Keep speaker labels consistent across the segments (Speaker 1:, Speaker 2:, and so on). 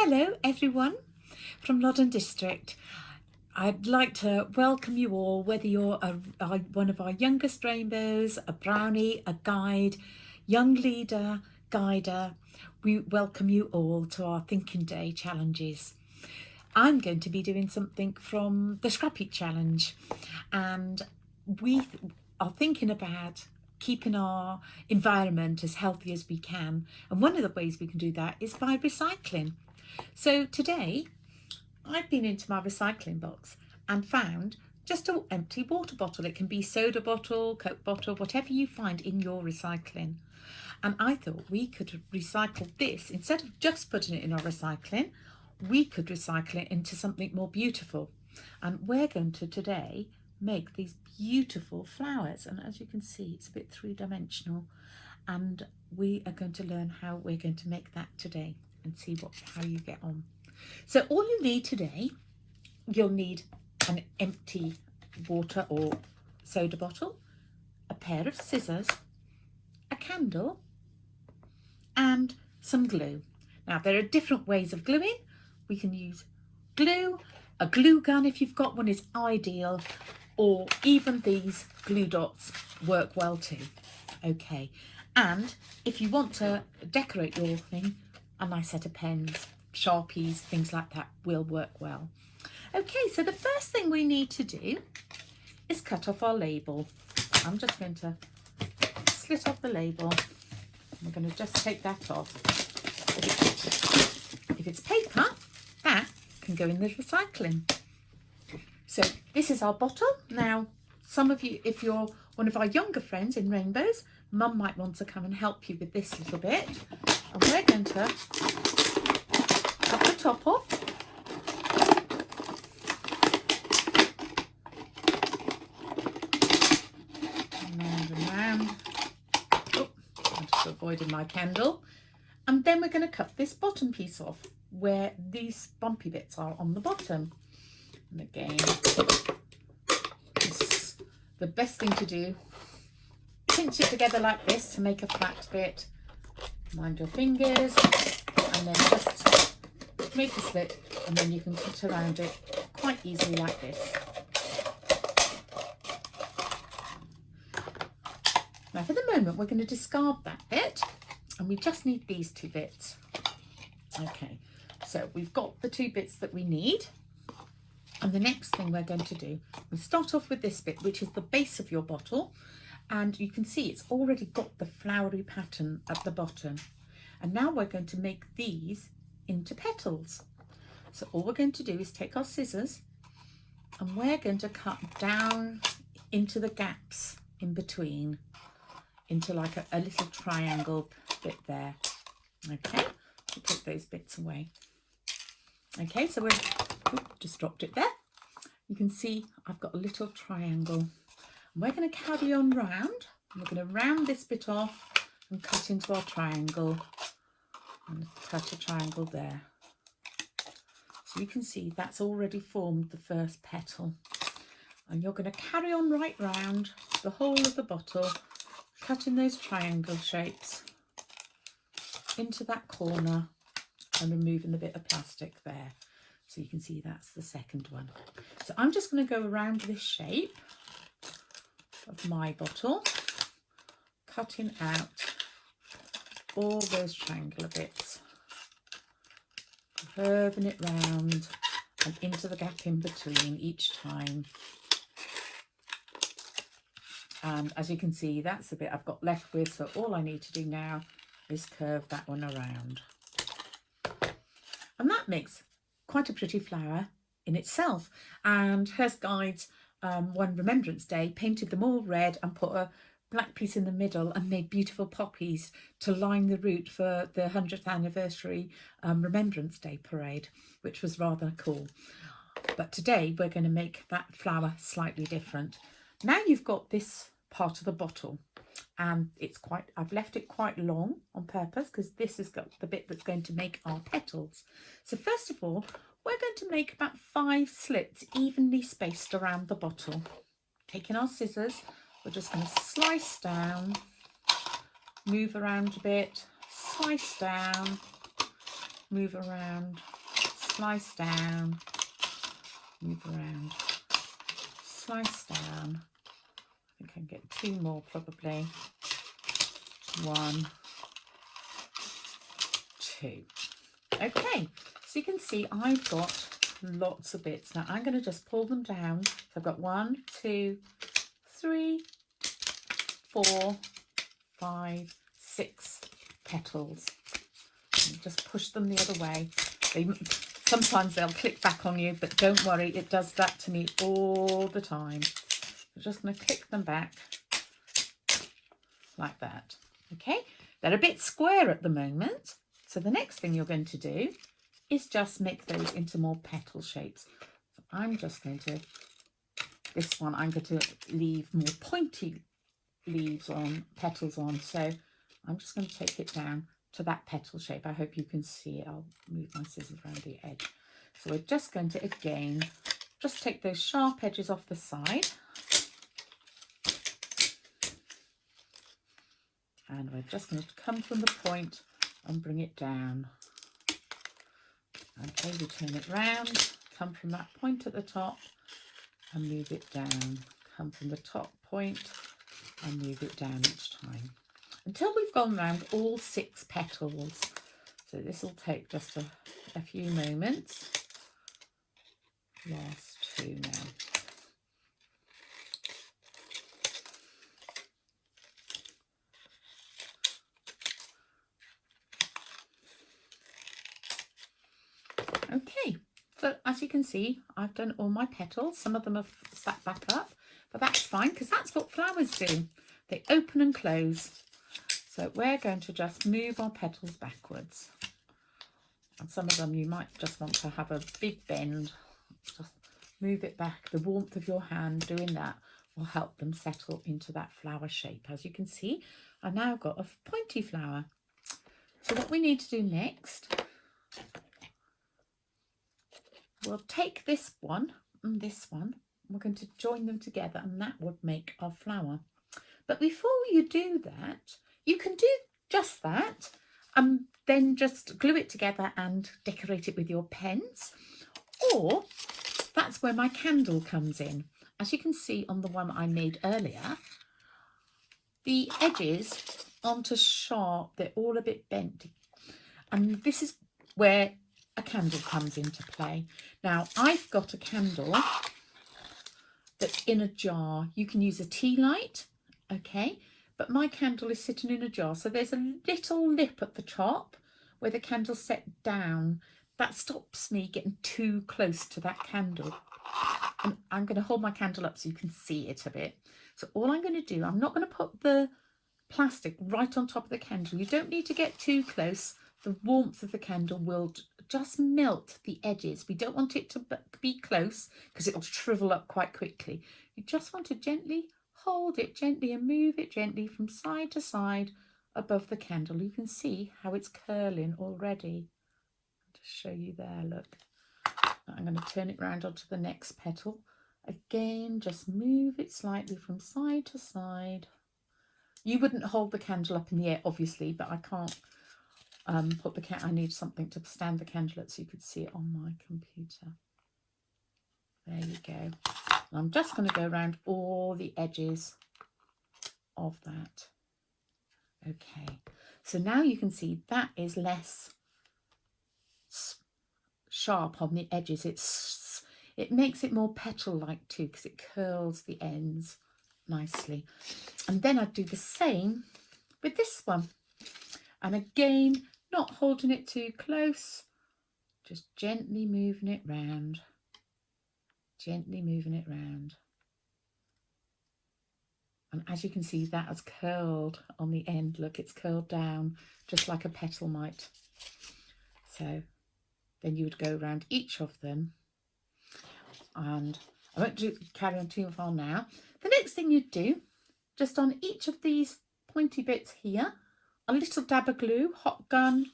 Speaker 1: Hello everyone from Loddon District. I'd like to welcome you all, whether you're one of our youngest rainbows, a brownie, a guide, young leader, guider. We welcome you all to our Thinking Day challenges. I'm going to be doing something from the Scrap Heap challenge, and we are thinking about keeping our environment as healthy as we can, and one of the ways we can do that is by recycling. So today I've been into my recycling box and found just an empty water bottle. It can be soda bottle, Coke bottle, whatever you find in your recycling. And I thought we could recycle this. Instead of just putting it in our recycling, we could recycle it into something more beautiful. And we're going to today make these beautiful flowers. And as you can see, it's a bit three-dimensional. And we are going to learn how we're going to make that today and see how you get on. So all you need today, you'll need an empty water or soda bottle, a pair of scissors, a candle, and some glue. Now there are different ways of gluing. We can use glue, a glue gun if you've got one is ideal, or even these glue dots work well too. Okay, and if you want to decorate your thing, a nice set of pens, Sharpies, things like that will work well. Okay, so the first thing we need to do is cut off our label. I'm just going to slit off the label. We're going to just take that off. If it's paper, that can go in the recycling. So this is our bottle. Now, some of you, if you're one of our younger friends in Rainbows, Mum might want to come and help you with this little bit. And we're going to cut the top off. Round and round. Oh, I'm just avoiding my candle. And then we're going to cut this bottom piece off where these bumpy bits are on the bottom. And again, the best thing to do, pinch it together like this to make a flat bit. Mind your fingers, and then just make a slit, and then you can cut around it quite easily like this. Now for the moment we're going to discard that bit, and we just need these two bits. Okay, so we've got the two bits that we need, and the next thing we're going to do, we start off with this bit, which is the base of your bottle. And you can see it's already got the flowery pattern at the bottom. And now we're going to make these into petals. So all we're going to do is take our scissors and we're going to cut down into the gaps in between, into like a little triangle bit there. Okay, we'll put those bits away. Okay, so just dropped it there. You can see I've got a little triangle. We're going to carry on round. We're going to round this bit off and cut into our triangle and cut a triangle there. So you can see that's already formed the first petal. And you're going to carry on right round the whole of the bottle, cutting those triangle shapes into that corner and removing the bit of plastic there. So you can see that's the second one. So I'm just going to go around this shape of my bottle, cutting out all those triangular bits, curving it round and into the gap in between each time. And as you can see, that's the bit I've got left with, so all I need to do now is curve that one around. And that makes quite a pretty flower in itself. And Hearst Guides, one Remembrance Day, painted them all red and put a black piece in the middle and made beautiful poppies to line the route for the 100th anniversary Remembrance Day parade, which was rather cool. But today we're going to make that flower slightly different. Now you've got this part of the bottle, and I've left it quite long on purpose because this has got the bit that's going to make our petals. So first of all, we're going to make about 5 slits evenly spaced around the bottle. Taking our scissors, we're just going to slice down, move around a bit, slice down, move around, slice down, move around, slice down. I think I can get 2 more probably. 1, 2. Okay, so you can see I've got lots of bits. Now I'm going to just pull them down. So I've got 1, 2, 3, 4, 5, 6 petals. And just push them the other way. Sometimes they'll click back on you, but don't worry, it does that to me all the time. I'm just going to click them back like that. Okay, they're a bit square at the moment. So the next thing you're going to do is just make those into more petal shapes. So I'm just going to, this one I'm going to leave more pointy leaves on, petals on. So I'm just going to take it down to that petal shape. I hope you can see it. I'll move my scissors around the edge. So we're just going to, again, just take those sharp edges off the side. And we're just going to come from the point and bring it down. Okay, we turn it round, come from that point at the top and move it down. Come from the top point and move it down each time until we've gone round all 6 petals. So this will take just a few moments. Last 2 now. Okay, so as you can see, I've done all my petals. Some of them have sat back up, but that's fine because that's what flowers do. They open and close. So we're going to just move our petals backwards. And some of them you might just want to have a big bend. Just move it back. The warmth of your hand doing that will help them settle into that flower shape. As you can see, I've now got a pointy flower. So what we need to do next, we'll take this one and this one. We're going to join them together and that would make our flower. But before you do that, you can do just that and then just glue it together and decorate it with your pens. Or that's where my candle comes in. As you can see on the one I made earlier, the edges aren't sharp, they're all a bit bent. And this is where a candle comes into play. Now I've got a candle that's in a jar. You can use a tea light, okay, but my candle is sitting in a jar, so there's a little lip at the top where the candle's set down. That stops me getting too close to that candle. And I'm going to hold my candle up so you can see it a bit. So all I'm going to do, I'm not going to put the plastic right on top of the candle. You don't need to get too close. The warmth of the candle will just melt the edges. We don't want it to be close because it'll shrivel up quite quickly. You just want to gently hold it gently and move it gently from side to side above the candle. You can see how it's curling already. I'll just show you there, look. I'm going to turn it round onto the next petal. Again, just move it slightly from side to side. You wouldn't hold the candle up in the air, obviously, but I can't put the I need something to stand the candle up so you could see it on my computer. There you go. And I'm just going to go around all the edges of that. Okay, so now you can see that is less sharp on the edges. It makes it more petal-like too because it curls the ends nicely. And then I'd do the same with this one. And again, not holding it too close, just gently moving it round. Gently moving it round. And as you can see, that has curled on the end. Look, it's curled down just like a petal might. So then you would go around each of them. And I won't carry on too far now. The next thing you'd do, just on each of these pointy bits here, a little dab of glue, hot gun,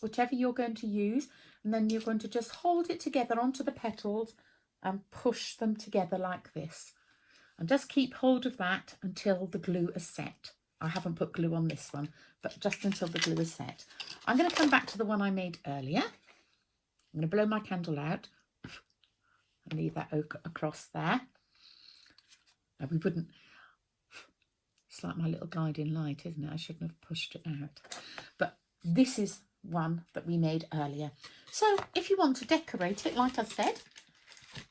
Speaker 1: whichever you're going to use. And then you're going to just hold it together onto the petals and push them together like this. And just keep hold of that until the glue is set. I haven't put glue on this one, but just until the glue is set. I'm going to come back to the one I made earlier. I'm going to blow my candle out and leave that across there. Now, we wouldn't, it's like my little guiding light, isn't it? I shouldn't have pushed it out. But this is one that we made earlier. So if you want to decorate it, like I said,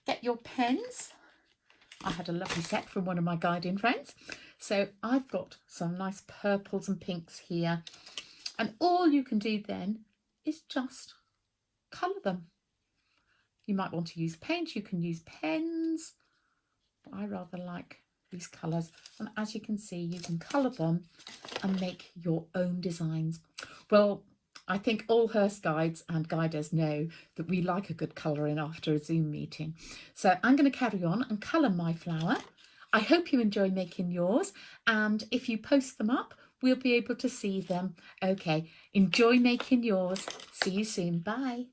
Speaker 1: get your pens. I had a lovely set from one of my guiding friends. So I've got some nice purples and pinks here. And all you can do then is just colour them. You might want to use paint, you can use pens. But I rather like these colours. And as you can see, you can colour them and make your own designs. Well, I think all Hearst guides and guiders know that we like a good colouring after a Zoom meeting. So I'm going to carry on and colour my flower. I hope you enjoy making yours, and if you post them up, we'll be able to see them. Okay, enjoy making yours. See you soon. Bye.